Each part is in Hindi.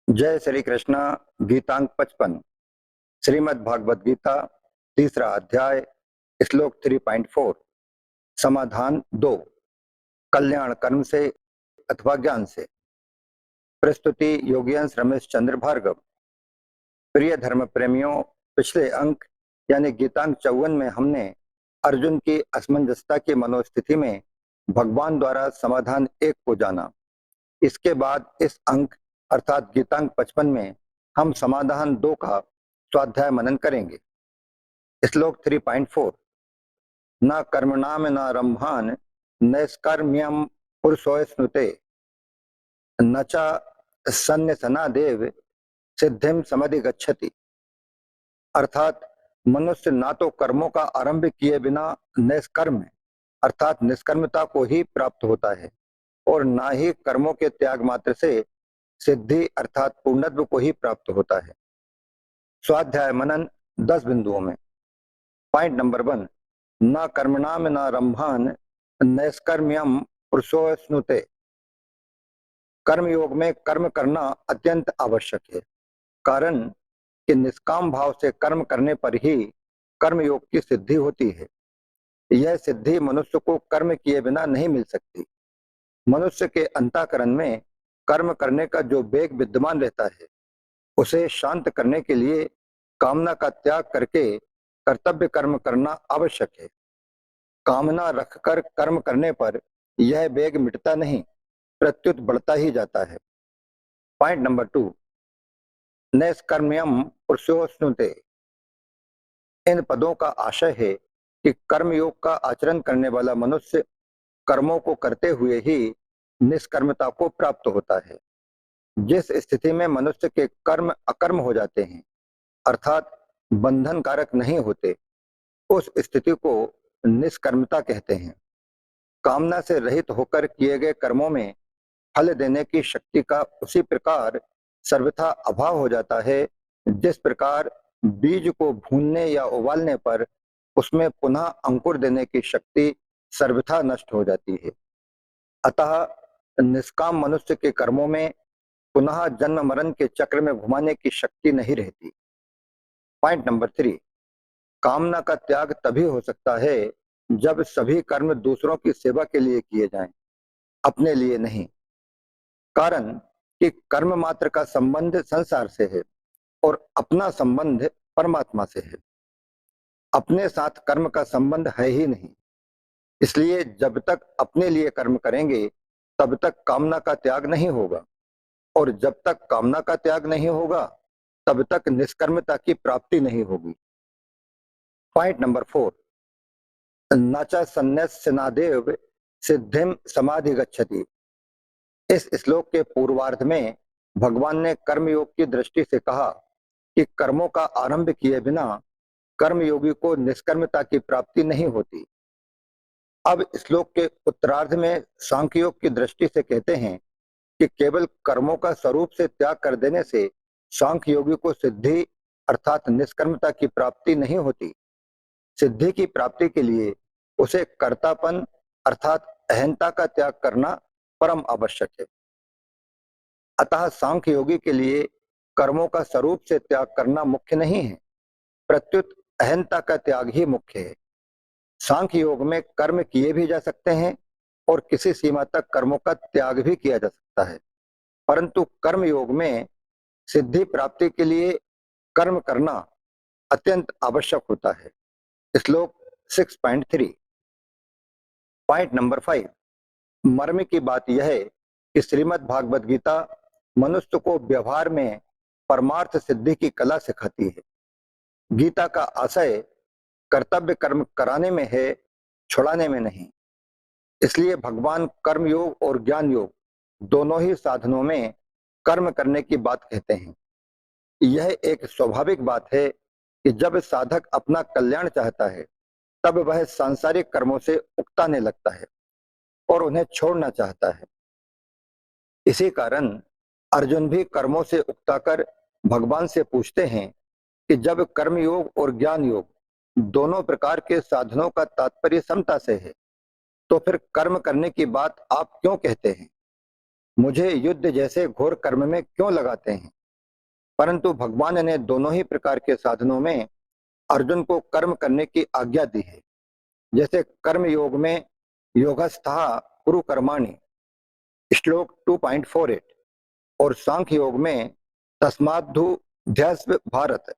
जय श्री कृष्ण। गीतांक 55 श्रीमद् भागवत गीता तीसरा अध्याय श्लोक 3.4 समाधान 2 कल्याण कर्म से अथवा ज्ञान से। प्रस्तुति योगियांश रमेश चंद्र भार्गव। प्रिय धर्म प्रेमियों, पिछले अंक यानी गीतांक 54 में हमने अर्जुन की असमंजसता की मनोस्थिति में भगवान द्वारा समाधान 1 को जाना। इसके बाद इस अंक अर्थात गीतांक 55 में हम समाधान 2 का स्वाध्याय मनन करेंगे। श्लोक 3.4 न कर्मणाम न रंभान नैष्कर्म्यम पुरुषो स्नुते न च सन्न्यसनादेव सिद्धिम समधिगच्छति। अर्थात मनुष्य ना तो कर्मों का आरंभ किए बिना निष्कर्म अर्थात निष्कर्मता को ही प्राप्त होता है और ना ही कर्मों के त्याग मात्र से सिद्धि अर्थात पूर्णत्व को ही प्राप्त होता है। स्वाध्याय मनन 10 बिंदुओं में। पॉइंट नंबर 1, न कर्मणाम न रंभान नैष्कर्म्यम पुरुषो स्नुते। कर्मयोग में कर्म करना अत्यंत आवश्यक है, कारण कि निष्काम भाव से कर्म करने पर ही कर्मयोग की सिद्धि होती है। यह सिद्धि मनुष्य को कर्म किए बिना नहीं मिल सकती। मनुष्य के अंतःकरण में कर्म करने का जो वेग विद्यमान रहता है, उसे शांत करने के लिए कामना का त्याग करके कर्तव्य कर्म करना आवश्यक है। कामना रखकर कर्म करने पर यह वेग मिटता नहीं, प्रत्युत बढ़ता ही जाता है। पॉइंट नंबर 2, नैष्कर्म्यम पुरुषो स्नुते। इन पदों का आशय है कि कर्मयोग का आचरण करने वाला मनुष्य कर्मों को करते हुए ही निष्कर्मता को प्राप्त होता है। जिस स्थिति में मनुष्य के कर्म अकर्म हो जाते हैं अर्थात बंधन कारक नहीं होते, उस स्थिति को निष्कर्मता कहते हैं। कामना से रहित होकर किए गए कर्मों में फल देने की शक्ति का उसी प्रकार सर्वथा अभाव हो जाता है, जिस प्रकार बीज को भूनने या उबालने पर उसमें पुनः अंकुर देने की शक्ति सर्वथा नष्ट हो जाती है। अतः निष्काम मनुष्य के कर्मों में पुनः जन्म मरण के चक्र में घुमाने की शक्ति नहीं रहती। पॉइंट नंबर 3, कामना का त्याग तभी हो सकता है जब सभी कर्म दूसरों की सेवा के लिए किए जाएं, अपने लिए नहीं। कारण कि कर्म मात्र का संबंध संसार से है और अपना संबंध परमात्मा से है। अपने साथ कर्म का संबंध है ही नहीं। इसलिए जब तक अपने लिए कर्म करेंगे तब तक कामना का त्याग नहीं होगा, और जब तक कामना का त्याग नहीं होगा तब तक निष्कर्मता की प्राप्ति नहीं होगी। पॉइंट नंबर 4, न च सन्न्यस्यनादेव सिद्धिम समाधि गच्छति। इस श्लोक के पूर्वार्ध में भगवान ने कर्मयोग की दृष्टि से कहा कि कर्मों का आरंभ किए बिना कर्मयोगी को निष्कर्मता की प्राप्ति नहीं होती। अब श्लोक के उत्तरार्ध में सांख्य योग की दृष्टि से कहते हैं कि केवल कर्मों का स्वरूप से त्याग कर देने से सांख्य योगी को सिद्धि अर्थात निष्कर्मता की प्राप्ति नहीं होती। सिद्धि की प्राप्ति के लिए उसे कर्तापन अर्थात अहंता का त्याग करना परम आवश्यक है। अतः सांख्य योगी के लिए कर्मों का स्वरूप से त्याग करना मुख्य नहीं है, प्रत्युत अहंता का त्याग ही मुख्य है। सांख्य योग में कर्म किए भी जा सकते हैं और किसी सीमा तक कर्मों का त्याग भी किया जा सकता है, परंतु कर्म योग में सिद्धि प्राप्ति के लिए कर्म करना अत्यंत आवश्यक होता है। श्लोक 6.3। पॉइंट नंबर 5, मर्म की बात यह है कि श्रीमद् भागवत गीता मनुष्य को व्यवहार में परमार्थ सिद्धि की कला सिखाती है। गीता का आशय कर्तव्य कर्म कराने में है, छुड़ाने में नहीं। इसलिए भगवान कर्म योग और ज्ञान योग दोनों ही साधनों में कर्म करने की बात कहते हैं। यह एक स्वाभाविक बात है कि जब साधक अपना कल्याण चाहता है तब वह सांसारिक कर्मों से उकताने लगता है और उन्हें छोड़ना चाहता है। इसी कारण अर्जुन भी कर्मों से उकताकर भगवान से पूछते हैं कि जब कर्म योग और ज्ञान योग दोनों प्रकार के साधनों का तात्पर्य समता से है, तो फिर कर्म करने की बात आप क्यों कहते हैं? मुझे युद्ध जैसे घोर कर्म में क्यों लगाते हैं? परंतु भगवान ने दोनों ही प्रकार के साधनों में अर्जुन को कर्म करने की आज्ञा दी है। जैसे कर्म योग में योगस्थः कुरु कर्माणि श्लोक 2.48 और सांख्य योग में तस्माद्धु ध्यास्व भारत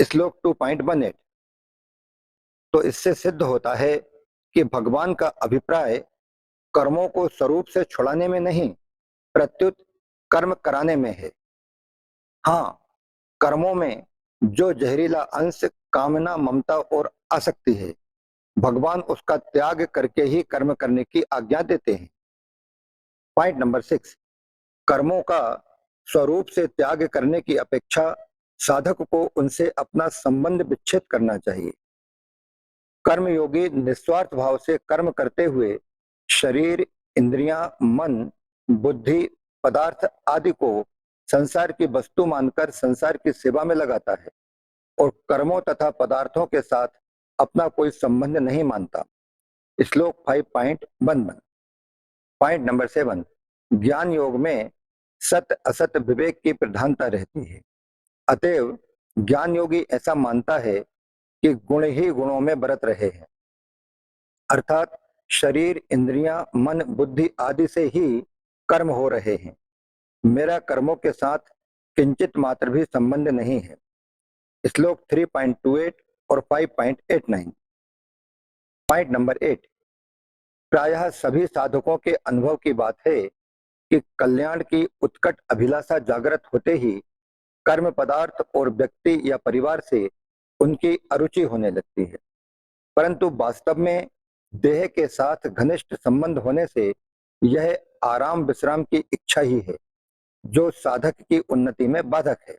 श्लोक 2.18। तो इससे सिद्ध होता है कि भगवान का अभिप्राय कर्मों को स्वरूप से छुड़ाने में नहीं, प्रत्युत कर्म कराने में है। हाँ, कर्मों में जो जहरीला अंश कामना, ममता और आसक्ति है, भगवान उसका त्याग करके ही कर्म करने की आज्ञा देते हैं। पॉइंट नंबर 6, कर्मों का स्वरूप से त्याग करने की अपेक्षा साधक को उनसे अपना संबंध विच्छेद करना चाहिए। कर्मयोगी निस्वार्थ भाव से कर्म करते हुए शरीर, इंद्रियां, मन, बुद्धि, पदार्थ आदि को संसार की वस्तु मानकर संसार की सेवा में लगाता है और कर्मों तथा पदार्थों के साथ अपना कोई संबंध नहीं मानता। श्लोक 5.11। पॉइंट नंबर 7, ज्ञान योग में सत असत विवेक की प्रधानता रहती है। अतएव ज्ञान योगी ऐसा मानता है कि गुण ही गुणों में बरत रहे हैं, अर्थात शरीर, इंद्रियां, मन, बुद्धि आदि से ही कर्म हो रहे हैं। मेरा कर्मों के साथ किंचित मात्र भी संबंध नहीं है। श्लोक 3.28 और 5.89। पॉइंट नंबर 8, प्रायः सभी साधकों के अनुभव की बात है कि कल्याण की उत्कट अभिलाषा जागृत होते ही कर्म पदार्थ और व्यक्ति या परिवार से उनकी अरुचि होने लगती है। परंतु वास्तव में देह के साथ घनिष्ठ संबंध होने से यह आराम विश्राम की इच्छा ही है जो साधक की उन्नति में बाधक है।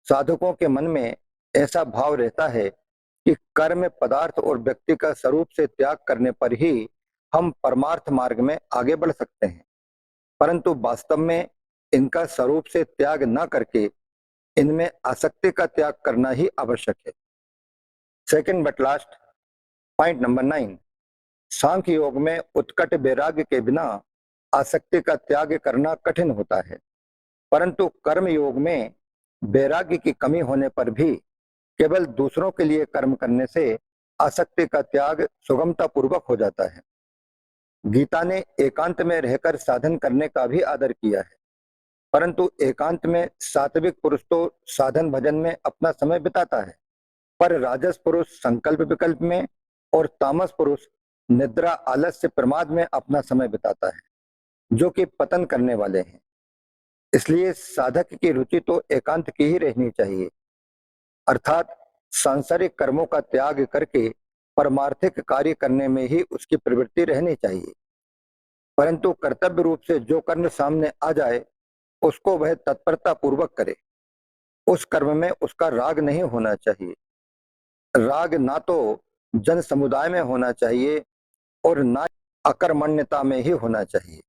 साधकों के मन में ऐसा भाव रहता है कि कर्म, पदार्थ और व्यक्ति का स्वरूप से त्याग करने पर ही हम परमार्थ मार्ग में आगे बढ़ सकते हैं, परंतु वास्तव में इनका स्वरूप से त्याग न करके इनमें आसक्ति का त्याग करना ही आवश्यक है। Second but last, point number 9, सांख्य योग में उत्कट वैराग्य के बिना आसक्ति का त्याग करना कठिन होता है, परंतु कर्म योग में वैराग्य की कमी होने पर भी केवल दूसरों के लिए कर्म करने से आसक्ति का त्याग सुगमता पूर्वक हो जाता है। गीता ने एकांत में रहकर साधन करने का भी आदर किया है, परंतु एकांत में सात्विक पुरुष तो साधन भजन में अपना समय बिताता है, पर राजस पुरुष संकल्प विकल्प में और तामस पुरुष निद्रा, आलस्य, प्रमाद में अपना समय बिताता है, जो कि पतन करने वाले हैं। इसलिए साधक की रुचि तो एकांत की ही रहनी चाहिए, अर्थात सांसारिक कर्मों का त्याग करके परमार्थिक कार्य करने में ही उसकी प्रवृत्ति रहनी चाहिए। परंतु कर्तव्य रूप से जो कर्म सामने आ जाए उसको वह तत्परता पूर्वक करे। उस कर्म में उसका राग नहीं होना चाहिए। राग ना तो जन समुदाय में होना चाहिए और ना अकर्मण्यता में ही होना चाहिए।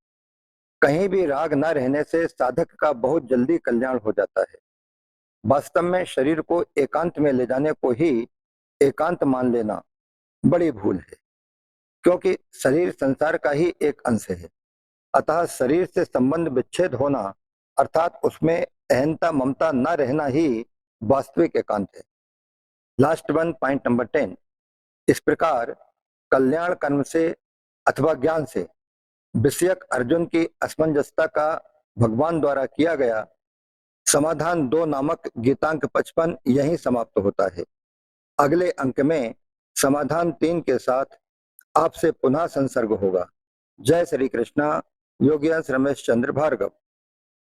कहीं भी राग न रहने से साधक का बहुत जल्दी कल्याण हो जाता है। वास्तव में शरीर को एकांत में ले जाने को ही एकांत मान लेना बड़ी भूल है, क्योंकि शरीर संसार का ही एक अंश है। अतः शरीर से संबंध विच्छेद होना अर्थात उसमें अहंता, ममता न रहना ही वास्तविक एकांत है। Last one, point number 10। इस प्रकार कल्याण कर्म से अथवा ज्ञान से विषयक अर्जुन की असमंजसता का भगवान द्वारा किया गया समाधान 2 नामक गीतांक 55 यहीं समाप्त होता है। अगले अंक में समाधान 3 के साथ आपसे पुनः संसर्ग होगा। जय श्री कृष्णा। योगी रमेश चंद्र भार्गव।